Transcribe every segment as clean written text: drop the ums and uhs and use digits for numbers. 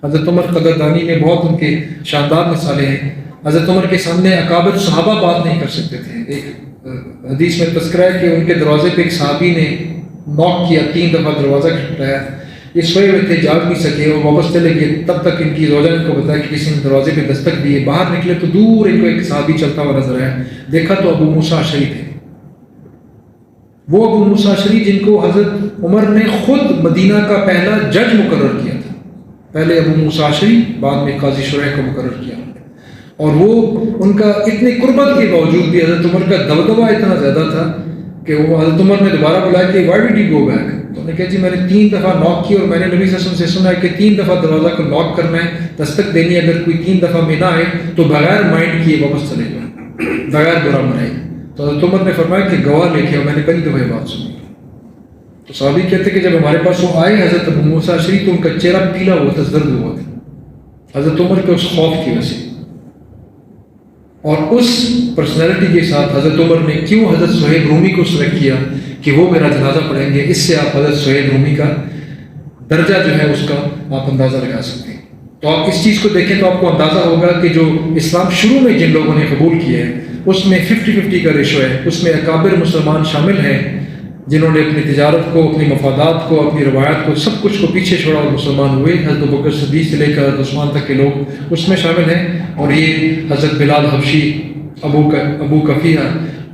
حضرت عمر قدردانی میں بہت ان کے شاندار مثالیں ہیں. حضرت عمر کے سامنے اکابر صحابہ بات نہیں کر سکتے تھے. ایک حدیث میں تذکرہ ہے کہ ان کے دروازے پہ ایک صحابی نے نوک کیا، 3 دفعہ دروازہ کھٹکھٹایا. یہ سوئے ہوئے تھے، جاگ نہیں سکے اور واپس چلے گئے. تب تک ان کی زوجہ ان کو بتایا کہ کسی نے دروازے پہ دستک دی ہے. باہر نکلے تو دور ان کو ایک صحابی چلتا ہوا نظر آیا. دیکھا تو ابو موسیٰ اشعری تھے. وہ ابو موسیٰ اشعری جن کو حضرت عمر نے خود مدینہ کا پہلا جج مقرر کیا تھا. پہلے ابو موسیٰ اشعری، بعد میں قاضی شریح کو مقرر کیا. اور وہ ان کا اتنی قربت کے باوجود بھی حضرت عمر کا دبدبہ اتنا زیادہ تھا کہ وہ حضرت عمر نے دوبارہ بلایا کہ why did you go back. تو نے کہا جی میں نے 3 دفعہ ناک کی اور میں نے نبی صلی اللہ علیہ وسلم سے سنا ہے کہ 3 دفعہ دروازہ کو ناک کرنا ہے، دستک دینی ہے. اگر کوئی 3 دفعہ میں نہ آئے تو بغیر مائنڈ کیے واپس چلے جائیں، بغیر برا منائے. تو حضرت عمر نے فرمایا کہ گواہ لے کے آؤ. میں نے پہلی دفعہ یہ بات سنی. تو صحابی کہتے کہ جب ہمارے پاس وہ آئے حضرت ابو موسیٰ اشعری تو ان کا چہرہ پیلا ہوا تھا، زرد ہوا تھا حضرت عمر کے اس خوف کی وجہ سے. اور اس پرسنالٹی کے ساتھ حضرت عمر نے کیوں حضرت سہیب رومی کو سلیکٹ کیا کہ وہ میرا جنازہ پڑھیں گے، اس سے آپ حضرت سہیب رومی کا درجہ جو ہے اس کا آپ اندازہ لگا سکتے ہیں. تو آپ اس چیز کو دیکھیں تو آپ کو اندازہ ہوگا کہ جو اسلام شروع میں جن لوگوں نے قبول کیا ہے اس میں 50-50 کا ریشو ہے. اس میں اکابر مسلمان شامل ہیں جنہوں نے اپنی تجارت کو، اپنی مفادات کو، اپنی روایات کو، سب کچھ کو پیچھے چھوڑا اور مسلمان ہوئے. حضرت ابوبکر صدیق سے لے کر حضرت عثمان تک کے لوگ اس میں شامل ہیں. اور یہ حضرت بلال حبشی، ابو کفیہ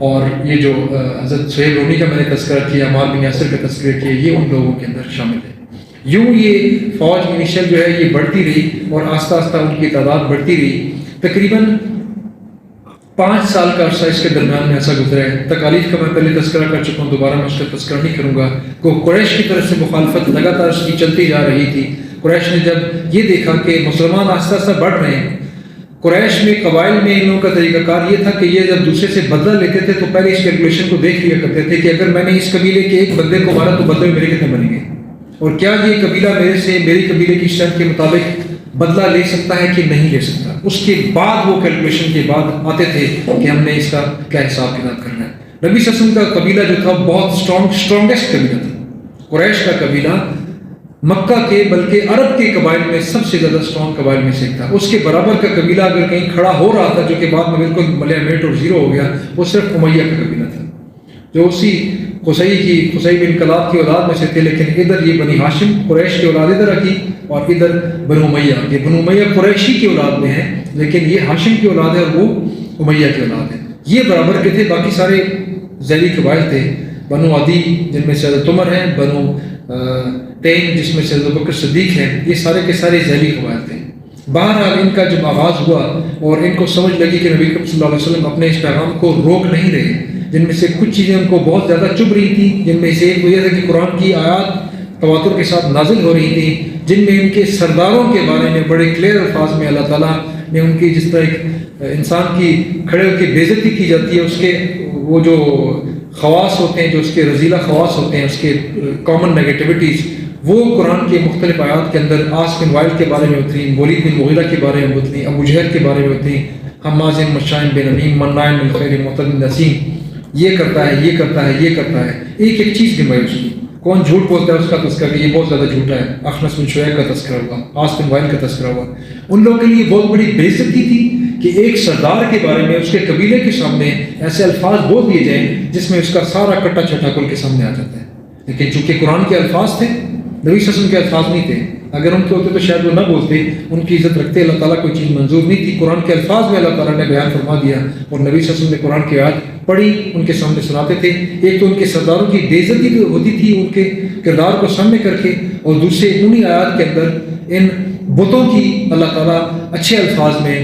اور یہ جو حضرت سہیب رومی کا میں نے تذکرہ کیا، عمار بن یاسر کا تذکرہ کیا، یہ ان لوگوں کے اندر شامل ہے. یوں یہ فوج انیشل جو ہے یہ بڑھتی رہی اور آہستہ آہستہ ان کی تعداد بڑھتی رہی. تقریباً 5 سال کا عرصہ اس کے درمیان میں ایسا گزرا ہے. تکالیف کا میں پہلے تذکرہ کر چکا ہوں، دوبارہ میں اس کا تذکرہ نہیں کروں گا. قریش کی طرف سے مخالفت لگاتار اس کی چلتی جا رہی تھی. قریش نے جب یہ دیکھا کہ مسلمان آہستہ آہستہ بڑھ رہے ہیں، قریش میں قبائل میں ان لوگوں کا طریقہ کار یہ تھا کہ یہ جب دوسرے سے بدلہ لیتے تھے تو پہلے اس کیلکولیشن کو دیکھ لیا کرتے تھے کہ اگر میں نے اس قبیلے کے ایک بندے کو مارا تو بدلے میرے کتنے بنیں گے، اور کیا یہ قبیلہ میرے سے میری قبیلے کی اسٹرینتھ کے مطابق بدلہ لے سکتا ہے کہ نہیں لے سکتا. اس کے بعد وہ کیلکولیشن کے بعد آتے تھے کہ ہم نے اس کا کیا حساب کتاب کرنا ہے. نبی صلی اللہ علیہ وسلم کا قبیلہ جو تھا بہت اسٹرانگسٹ قبیلہ تھا. قریش کا قبیلہ مکہ کے بلکہ عرب کے قبائل میں سب سے زیادہ اسٹرانگ قبائل میں سے تھا. اس کے برابر کا قبیلہ اگر کہیں کھڑا ہو رہا تھا جو کہ بعد میں بالکل ملیا میٹ اور زیرو ہو گیا، وہ صرف امیہ کا قبیلہ تھا جو اسی قصی بن کلاب کی اولاد میں سے تھے. لیکن ادھر یہ بنی ہاشم قریش کی اولاد ادھر رکھی اور ادھر بنو امیہ. یہ بنو امیہ قریشی کی اولاد میں ہے لیکن یہ ہاشم کی اولاد ہے اور وہ امیہ کی اولاد ہے. یہ برابر کے تھے. باقی سارے ذیلی قبائل تھے. بنو عدی جن میں سے حضرت عمر ہیں، بنو تیم جس میں سے حضرت بکر صدیق ہیں، یہ سارے کے سارے ذیلی قبائل تھے. بہرحال ان کا جب آغاز ہوا اور ان کو سمجھ لگی کہ نبی صلی اللہ علیہ وسلم اپنے اس پیغام کو روک نہیں رہے، جن میں سے کچھ چیزیں ان کو بہت زیادہ چبھ رہی تھیں، جن میں سے ایک وجہ تھا کہ قرآن کی آیات تواتر کے ساتھ نازل ہو رہی تھیں، جن میں ان کے سرداروں کے بارے میں بڑے کلیئر الفاظ میں اللہ تعالیٰ نے ان کی، جس طرح ایک انسان کی کھڑے ہو کے بے عزتی کی جاتی ہے، اس کے وہ جو خواص ہوتے ہیں، جو اس کے رذیلہ خواص ہوتے ہیں، اس کے کامن نیگیٹیوٹیز، وہ قرآن کے مختلف آیات کے اندر عاص بن وائل کے بارے میں ہوتی ہیں، ولید بن مغیرہ کے بارے میں ہوتی ہیں، ابو جہل کے بارے میں ہوتی ہیں، حماز مشاء بنمیم مناع للخیر معتد نسیم، یہ کرتا ہے، یہ کرتا ہے، یہ کرتا ہے. ایک ایک چیز گنوائی اس کی. کون جھوٹ بولتا ہے اس کا تذکرہ کہ یہ بہت زیادہ جھوٹا ہے. اخنس بن شعیب کا تذکرہ ہوا، عاص بن وائل کا تذکرہ ہوا. ان لوگوں کے لیے بہت بڑی بے عزتی تھی کہ ایک سردار کے بارے میں اس کے قبیلے کے سامنے ایسے الفاظ بول دیے جائیں جس میں اس کا سارا کٹا چھٹا کل کے سامنے آ جاتا ہے. لیکن چونکہ قرآن کے الفاظ تھے، نبی صلی اللہ علیہ وسلم کے الفاظ نہیں تھے. اگر ان کے ہوتے تو شاید وہ نہ بولتے، ان کی عزت رکھتے. اللہ تعالیٰ کوئی چیز منظور نہیں تھی. قرآن کے الفاظ میں اللہ تعالیٰ نے بیان فرما دیا اور نبی صلی اللہ علیہ وسلم نے قرآن کی آیات پڑھی، ان کے سامنے سناتے تھے. ایک تو ان کے سرداروں کی بے عزتی ہوتی تھی ان کے کردار کو سامنے کر کے، اور دوسرے انہی آیات کے اندر ان بتوں کی اللہ تعالیٰ اچھے الفاظ میں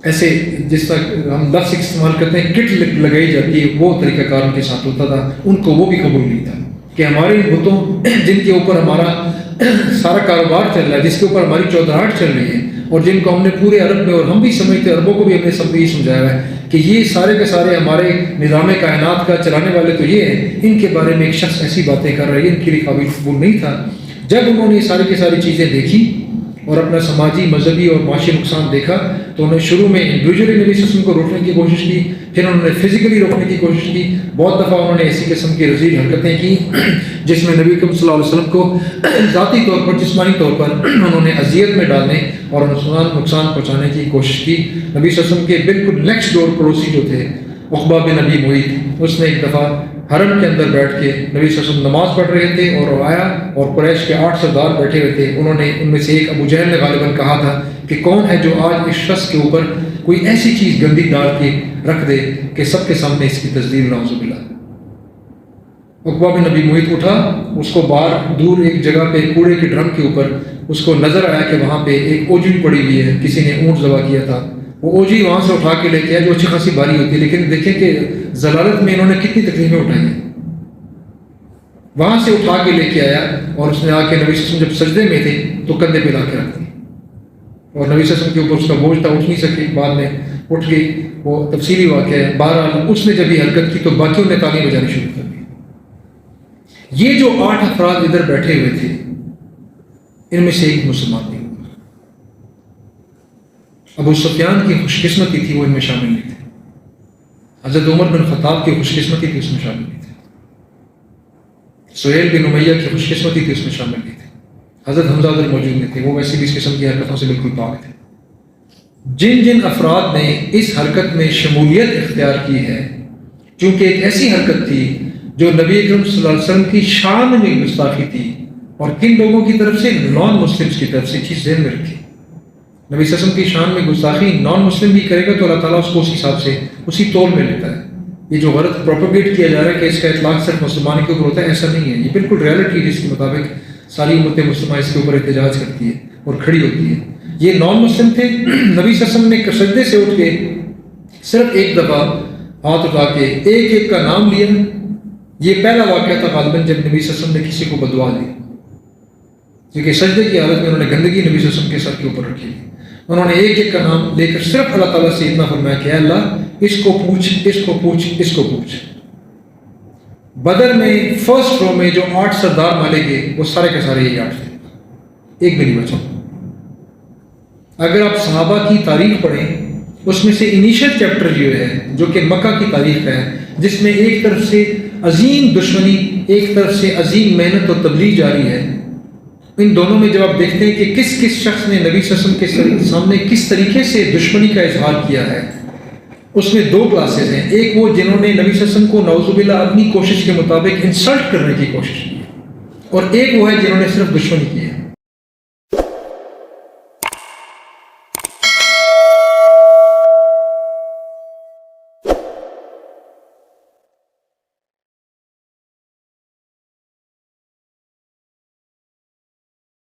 ایسے جس طرح ہم لفظ استعمال کرتے ہیں کٹ لگائی جاتی ہے، وہ طریقہ کار ان کے ساتھ ہوتا تھا. ان کو وہ بھی قبول نہیں تھا کہ ہمارے بتوں جن کے اوپر ہمارا سارا کاروبار چل رہا ہے، جس کے اوپر ہماری چودراہٹ چل رہی ہے، اور جن کو ہم نے پورے عرب میں، اور ہم بھی سمجھتے ہیں، عربوں کو بھی ہم نے سب یہ سمجھایا ہے کہ یہ سارے کے سارے ہمارے نظام کائنات کا چلانے والے تو یہ ہیں، ان کے بارے میں ایک شخص ایسی باتیں کر رہا ہے، ان کے لیے قابل قبول نہیں تھا. جب انہوں نے ساری کی ساری چیزیں دیکھی اور اپنا سماجی مذہبی اور معاشی نقصان دیکھا تو انہوں نے شروع میں انڈیویجولی نبی صلی اللہ علیہ وسلم کو روکنے کی کوشش کی، پھر انہوں نے فزیکلی روکنے کی کوشش کی، بہت دفعہ انہوں نے ایسی قسم کی رذیل حرکتیں کی جس میں نبی صلی اللہ علیہ وسلم کو ذاتی طور پر جسمانی طور پر انہوں نے اذیت میں ڈالنے اور نقصان پہنچانے کی کوشش کی۔ نبی صلی اللہ علیہ وسلم کے بالکل نیکسٹ ڈور پڑوسی جو تھے عقبہ بن ابی معیط، اس نے ایک دفعہ حرم کے اندر بیٹھ کے نبی صلی اللہ علیہ وسلم نماز پڑھ رہے تھے اور آیا اور قریش کے 8 سردار بیٹھے ہوئے تھے، انہوں نے ان میں سے ایک ابو جہل نے غالباً کہا تھا کہ کون ہے جو آج اس شخص کے اوپر کوئی ایسی چیز گندی ڈال کے رکھ دے کہ سب کے سامنے اس کی تصدیق نعوذ باللہ۔ عقبہ بن ابی معیط اٹھا، اس کو باہر دور ایک جگہ پہ کوڑے کے ڈرم کے اوپر اس کو نظر آیا کہ وہاں پہ ایک اوجڑی پڑی ہوئی ہے، کسی نے اونٹ ذبح کیا تھا، وہ اوجی وہاں سے اٹھا کے لے کے آیا جو اچھی خاصی بھاری ہوتی ہے، لیکن دیکھیں کہ ضلالت میں انہوں نے کتنی تکلیفیں اٹھائی ہیں۔ وہاں سے اٹھا کے لے کے آیا اور اس نے آ کے نبی صلی اللہ علیہ وسلم جب سجدے میں تھے تو کندھے پہ لا کے رکھ دی، اور نبی صلی اللہ علیہ وسلم کے اوپر اس کا بوجھ تھا، اٹھ نہیں سکی، بعد میں اٹھ گئی، وہ تفصیلی واقعہ ہے۔ بہرحال اس نے جب یہ حرکت کی تو باقیوں نے تالی بجانی شروع کر دی۔ یہ جو 8 افراد ادھر بیٹھے ہوئے تھے ان میں سے ایک مسلمان نہیں ہوا۔ ابو سفیان کی خوش قسمتی تھی وہ ان میں شامل نہیں تھے، حضرت عمر بن خطاب کی خوش قسمتی تھی اس میں شامل نہیں تھے، سہیل بن امیہ کی خوش قسمتی تھی اس میں شامل نہیں تھے، حضرت حمزہ ادھر موجود نہیں تھے، وہ ویسے بھی اس قسم کی حرکتوں سے بالکل پاک تھے۔ جن جن افراد نے اس حرکت میں شمولیت اختیار کی ہے، چونکہ ایک ایسی حرکت تھی جو نبی اکرم صلی اللہ علیہ وسلم کی شان میں گستاخی تھی، اور کن لوگوں کی طرف سے؟ نان مسلمس کی طرف سے۔ چیز ذہن میں رکھی، نبی صلی اللہ علیہ وسلم کی شان میں گستاخی نان مسلم بھی کرے گا تو اللہ تعالیٰ اس کو اسی حساب سے اسی طول میں لیتا ہے۔ یہ جو غلط پروپیگیٹ کیا جا رہا ہے کہ اس کا اطلاق صرف مسلمان کے اوپر ہوتا ہے، ایسا نہیں ہے، یہ بالکل ریالٹی ہے جس کے مطابق ساری امت مسلمہ اس کے اوپر احتجاج کرتی ہے اور کھڑی ہوتی ہے۔ یہ نان مسلم تھے، نبی صلی اللہ علیہ وسلم نے سجدے سے اٹھ کے صرف ایک دفعہ ہاتھ اٹھا کے ایک ایک کا نام لیا۔ یہ پہلا واقعہ تھا غالباً جب نبی صلی اللہ علیہ وسلم نے کسی کو بددعا دی، کیونکہ سجدے کی حالت میں انہوں نے گندگی نبی صلی اللہ علیہ وسلم کے سر کے اوپر رکھی، انہوں نے ایک ایک کا نام لے کر صرف اللہ تعالیٰ سے اتنا فرمایا کہ اے اللہ اس کو پوچھ، اس کو پوچھ، اس کو پوچھ۔ بدر میں فرسٹ رو میں جو 8 سردار مارے گئے وہ سارے کے سارے یہی 8 تھے، ایک بھی نہیں بچا۔ اگر آپ صحابہ کی تاریخ پڑھیں اس میں سے انیشل چیپٹر جو ہے جو کہ مکہ کی تاریخ ہے، جس میں ایک طرف سے عظیم دشمنی، ایک طرف سے عظیم محنت اور تبلیغ جاری ہے، ان دونوں میں جب آپ دیکھتے ہیں کہ کس کس شخص نے نبی صلی اللہ علیہ وسلم کے سامنے کس طریقے سے دشمنی کا اظہار کیا ہے، اس میں 2 کلاسز ہیں۔ ایک وہ جنہوں نے نبی صلی اللہ علیہ وسلم کو نعوذ باللہ اپنی کوشش کے مطابق انسلٹ کرنے کی کوشش کی، اور ایک وہ ہے جنہوں نے صرف دشمنی کی ہے۔